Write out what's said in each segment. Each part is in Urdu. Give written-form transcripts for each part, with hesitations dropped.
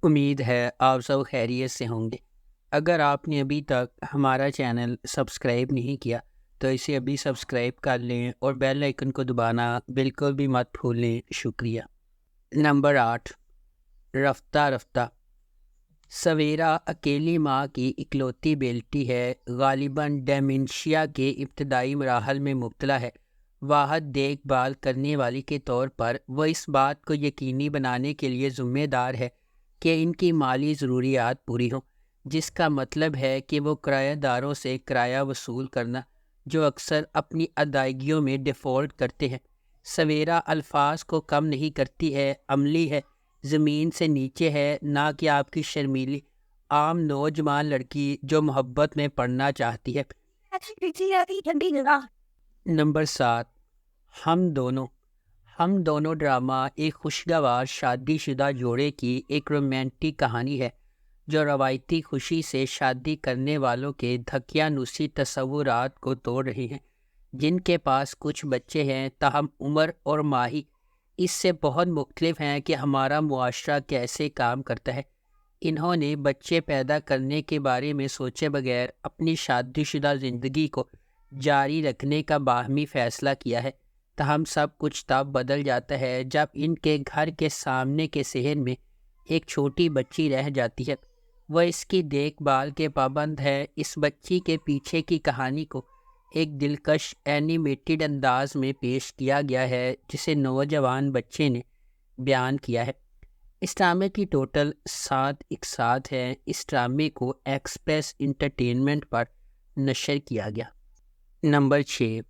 امید ہے آپ سب خیریت سے ہوں گے۔ اگر آپ نے ابھی تک ہمارا چینل سبسکرائب نہیں کیا تو اسے ابھی سبسکرائب کر لیں اور بیل آئکن کو دبانا بالکل بھی مت بھولیں۔ شکریہ۔ نمبر 8، رفتہ رفتہ۔ سویرا اکیلی ماں کی اکلوتی بیٹی ہے، غالباً ڈیمنشیا کے ابتدائی مراحل میں مبتلا ہے۔ واحد دیکھ بھال کرنے والی کے طور پر وہ اس بات کو یقینی بنانے کے لیے ذمہ دار ہے کہ ان کی مالی ضروریات پوری ہوں، جس کا مطلب ہے کہ وہ کرایہ داروں سے کرایہ وصول کرنا، جو اکثر اپنی ادائیگیوں میں ڈیفالٹ کرتے ہیں۔ سویرا الفاظ کو کم نہیں کرتی ہے، عملی ہے، زمین سے نیچے ہے، نہ کہ آپ کی شرمیلی عام نوجوان لڑکی جو محبت میں پڑھنا چاہتی ہے۔ نمبر 7، ہم دونوں ڈرامہ ایک خوشگوار شادی شدہ جوڑے کی ایک رومانٹک کہانی ہے جو روایتی خوشی سے شادی کرنے والوں کے دھکیانوسی تصورات کو توڑ رہے ہیں، جن کے پاس کچھ بچے ہیں تاہم عمر اور ماہی اس سے بہت مختلف ہیں کہ ہمارا معاشرہ کیسے کام کرتا ہے۔ انہوں نے بچے پیدا کرنے کے بارے میں سوچے بغیر اپنی شادی شدہ زندگی کو جاری رکھنے کا باہمی فیصلہ کیا ہے، تاہم سب کچھ تب بدل جاتا ہے جب ان کے گھر کے سامنے کے صحن میں ایک چھوٹی بچی رہ جاتی ہے۔ وہ اس کی دیکھ بھال کے پابند ہے۔ اس بچی کے پیچھے کی کہانی کو ایک دلکش اینیمیٹڈ انداز میں پیش کیا گیا ہے جسے نوجوان بچے نے بیان کیا ہے۔ اس ڈرامے کی ٹوٹل 7 اقساط ہیں۔ اس ڈرامے کو ایکسپریس انٹرٹینمنٹ پر نشر کیا گیا۔ نمبر 6،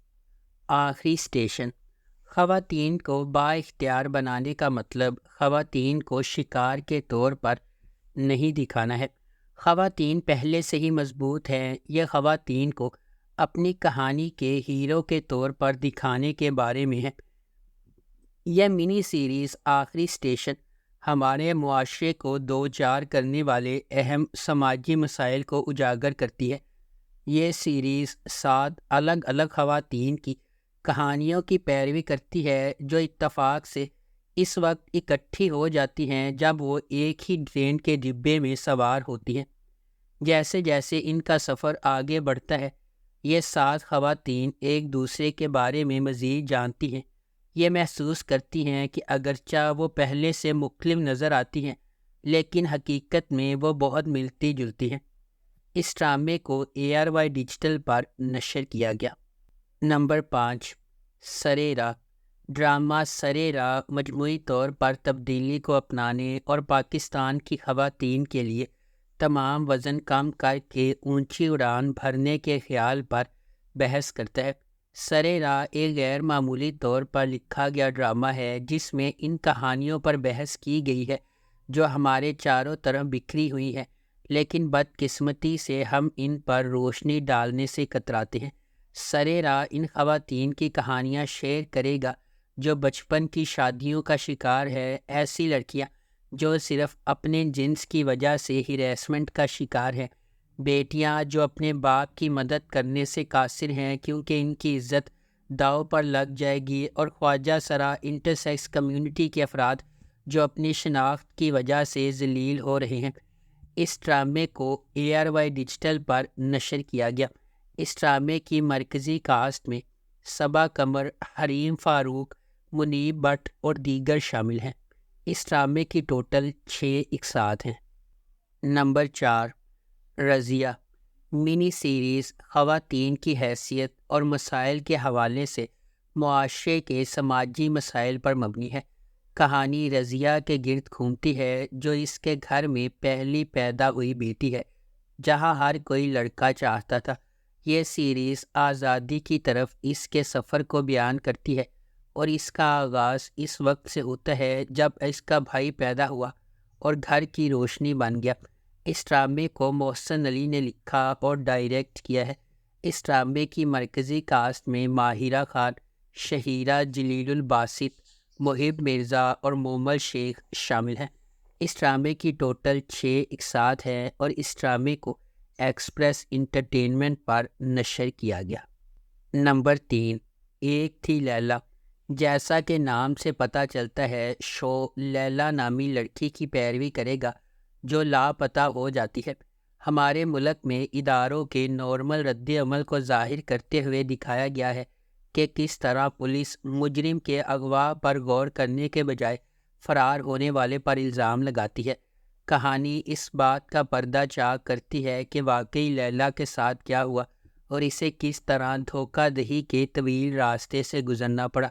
آخری اسٹیشن۔ خواتین کو با اختیار بنانے کا مطلب خواتین کو شکار کے طور پر نہیں دکھانا ہے۔ خواتین پہلے سے ہی مضبوط ہیں۔ یہ خواتین کو اپنی کہانی کے ہیرو کے طور پر دکھانے کے بارے میں ہے۔ یہ منی سیریز آخری اسٹیشن ہمارے معاشرے کو دوچار کرنے والے اہم سماجی مسائل کو اجاگر کرتی ہے۔ یہ سیریز 7 الگ الگ خواتین کی کہانیوں کی پیروی کرتی ہے جو اتفاق سے اس وقت اکٹھی ہو جاتی ہیں جب وہ ایک ہی ٹرین کے ڈبے میں سوار ہوتی ہیں۔ جیسے جیسے ان کا سفر آگے بڑھتا ہے، یہ 7 خواتین ایک دوسرے کے بارے میں مزید جانتی ہیں۔ یہ محسوس کرتی ہیں کہ اگرچہ وہ پہلے سے مختلف نظر آتی ہیں لیکن حقیقت میں وہ بہت ملتی جلتی ہیں۔ اس ڈرامے کو ARY ڈیجیٹل پر نشر کیا گیا۔ نمبر 5، سرے راہ۔ ڈرامہ سرے راہ مجموعی طور پر تبدیلی کو اپنانے اور پاکستان کی خواتین کے لیے تمام وزن کم کر کے اونچی اڑان بھرنے کے خیال پر بحث کرتا ہے۔ سرے راہ ایک غیر معمولی طور پر لکھا گیا ڈرامہ ہے جس میں ان کہانیوں پر بحث کی گئی ہے جو ہمارے چاروں طرف بکھری ہوئی ہیں، لیکن بدقسمتی سے ہم ان پر روشنی ڈالنے سے کتراتے ہیں۔ سرے راہ ان خواتین کی کہانیاں شیئر کرے گا جو بچپن کی شادیوں کا شکار ہے، ایسی لڑکیاں جو صرف اپنے جنس کی وجہ سے ہیریسمنٹ کا شکار ہیں، بیٹیاں جو اپنے باپ کی مدد کرنے سے قاصر ہیں کیونکہ ان کی عزت داؤ پر لگ جائے گی، اور خواجہ سرا انٹرسیکس کمیونٹی کے افراد جو اپنی شناخت کی وجہ سے ذلیل ہو رہے ہیں۔ اس ڈرامے کو ARY ڈیجیٹل پر نشر کیا گیا۔ اس ڈرامے کی مرکزی کاسٹ میں صبا قمر، حریم فاروق، منیب بٹ اور دیگر شامل ہیں۔ اس ڈرامے کی ٹوٹل 6 اقساط ہیں۔ نمبر 4، رضیہ۔ منی سیریز خواتین کی حیثیت اور مسائل کے حوالے سے معاشرے کے سماجی مسائل پر مبنی ہے۔ کہانی رضیہ کے گرد گھومتی ہے جو اس کے گھر میں پہلی پیدا ہوئی بیٹی ہے جہاں ہر کوئی لڑکا چاہتا تھا۔ یہ سیریز آزادی کی طرف اس کے سفر کو بیان کرتی ہے اور اس کا آغاز اس وقت سے ہوتا ہے جب اس کا بھائی پیدا ہوا اور گھر کی روشنی بن گیا۔ اس ڈرامے کو محسن علی نے لکھا اور ڈائریکٹ کیا ہے۔ اس ڈرامے کی مرکزی کاسٹ میں ماہرہ خان، شہیرہ جلیل الباسط، محب مرزا اور مومل شیخ شامل ہیں۔ اس ڈرامے کی ٹوٹل 6 اقساط ہیں اور اس ڈرامے کو ایکسپریس انٹرٹینمنٹ پر نشر کیا گیا۔ نمبر 3، ایک تھی لیلا۔ جیسا کہ نام سے پتہ چلتا ہے، شو لیلا نامی لڑکی کی پیروی کرے گا جو لاپتہ ہو جاتی ہے۔ ہمارے ملک میں اداروں کے نارمل رد عمل کو ظاہر کرتے ہوئے دکھایا گیا ہے کہ کس طرح پولیس مجرم کے اغوا پر غور کرنے کے بجائے فرار ہونے والے پر الزام لگاتی ہے۔ کہانی اس بات کا پردہ چاک کرتی ہے کہ واقعی لیلا کے ساتھ کیا ہوا اور اسے کس طرح دھوکہ دہی کے طویل راستے سے گزرنا پڑا۔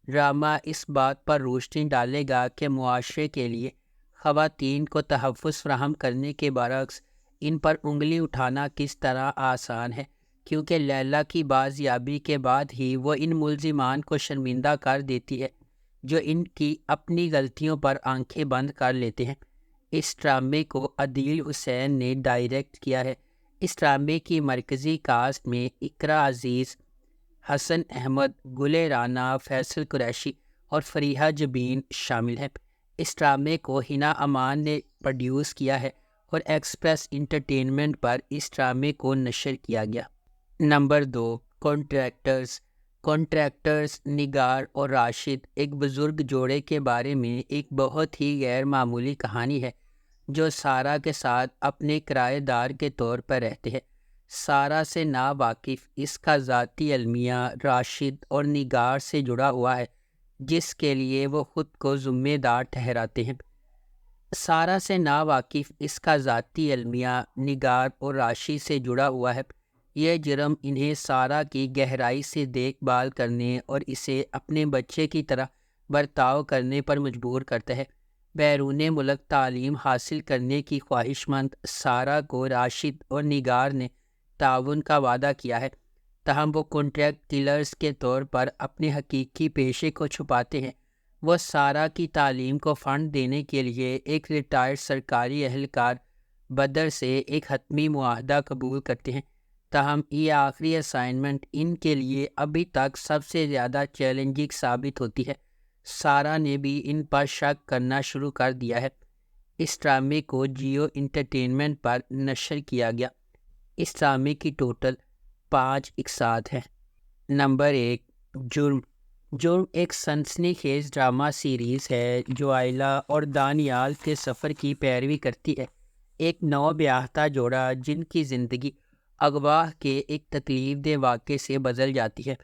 ڈرامہ اس بات پر روشنی ڈالے گا کہ معاشرے کے لیے خواتین کو تحفظ فراہم کرنے کے برعکس ان پر انگلی اٹھانا کس طرح آسان ہے، کیونکہ لیلا کی بازیابی کے بعد ہی وہ ان ملزمان کو شرمندہ کر دیتی ہے جو ان کی اپنی غلطیوں پر آنکھیں بند کر لیتے ہیں۔ اس ڈرامے کو عدیل حسین نے ڈائریکٹ کیا ہے۔ اس ڈرامے کی مرکزی کاسٹ میں اقرا عزیز، حسن احمد، گل رانا، فیصل قریشی اور فریحہ جبین شامل ہیں۔ اس ڈرامے کو ہنا امان نے پروڈیوس کیا ہے اور ایکسپریس انٹرٹینمنٹ پر اس ڈرامے کو نشر کیا گیا۔ نمبر 2، کانٹریکٹرز نگار اور راشد ایک بزرگ جوڑے کے بارے میں ایک بہت ہی غیر معمولی کہانی ہے جو سارہ کے ساتھ اپنے کرایہ دار کے طور پر رہتے ہیں۔ سارہ سے ناواقف اس کا ذاتی المیہ راشد اور نگار سے جڑا ہوا ہے، جس کے لیے وہ خود کو ذمہ دار ٹھہراتے ہیں۔ سارہ سے ناواقف اس کا ذاتی المیہ نگار اور راشد سے جڑا ہوا ہے۔ یہ جرم انہیں سارہ کی گہرائی سے دیکھ بھال کرنے اور اسے اپنے بچے کی طرح برتاؤ کرنے پر مجبور کرتا ہے۔ بیرون ملک تعلیم حاصل کرنے کی خواہش مند سارہ کو راشد اور نگار نے تعاون کا وعدہ کیا ہے، تاہم وہ کانٹریکٹ کلرز کے طور پر اپنے حقیقی پیشے کو چھپاتے ہیں۔ وہ سارہ کی تعلیم کو فنڈ دینے کے لیے ایک ریٹائرڈ سرکاری اہلکار بدر سے ایک حتمی معاہدہ قبول کرتے ہیں، تاہم یہ آخری اسائنمنٹ ان کے لیے ابھی تک سب سے زیادہ چیلنجنگ ثابت ہوتی ہے۔ سارہ نے بھی ان پر شک کرنا شروع کر دیا ہے۔ اس ڈرامے کو جیو انٹرٹینمنٹ پر نشر کیا گیا۔ اس ڈرامے کی ٹوٹل 5 اقساط ہیں۔ نمبر 1، جرم ایک سنسنی خیز ڈرامہ سیریز ہے جو آئلہ اور دانیال کے سفر کی پیروی کرتی ہے۔ ایک نو بیاہتا جوڑا جن کی زندگی اغوا کے ایک تکلیف دہ واقعے سے بدل جاتی ہے۔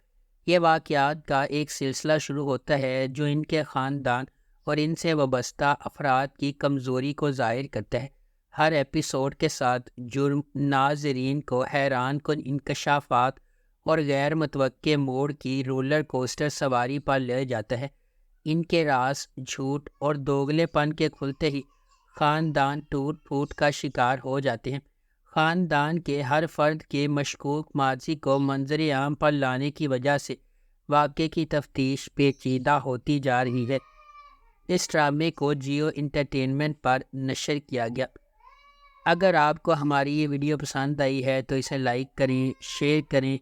یہ واقعات کا ایک سلسلہ شروع ہوتا ہے جو ان کے خاندان اور ان سے وابستہ افراد کی کمزوری کو ظاہر کرتا ہے۔ ہر ایپیسوڈ کے ساتھ جرم ناظرین کو حیران کن انکشافات اور غیر متوقع موڑ کی رولر کوسٹر سواری پر لے جاتا ہے۔ ان کے راز، جھوٹ اور دوگلے پن کے کھلتے ہی خاندان ٹوٹ پھوٹ کا شکار ہو جاتے ہیں۔ خاندان کے ہر فرد کے مشکوک ماضی کو منظر عام پر لانے کی وجہ سے واقعے کی تفتیش پیچیدہ ہوتی جا رہی ہے۔ اس ڈرامے کو جیو انٹرٹینمنٹ پر نشر کیا گیا۔ اگر آپ کو ہماری یہ ویڈیو پسند آئی ہے تو اسے لائک کریں، شیئر کریں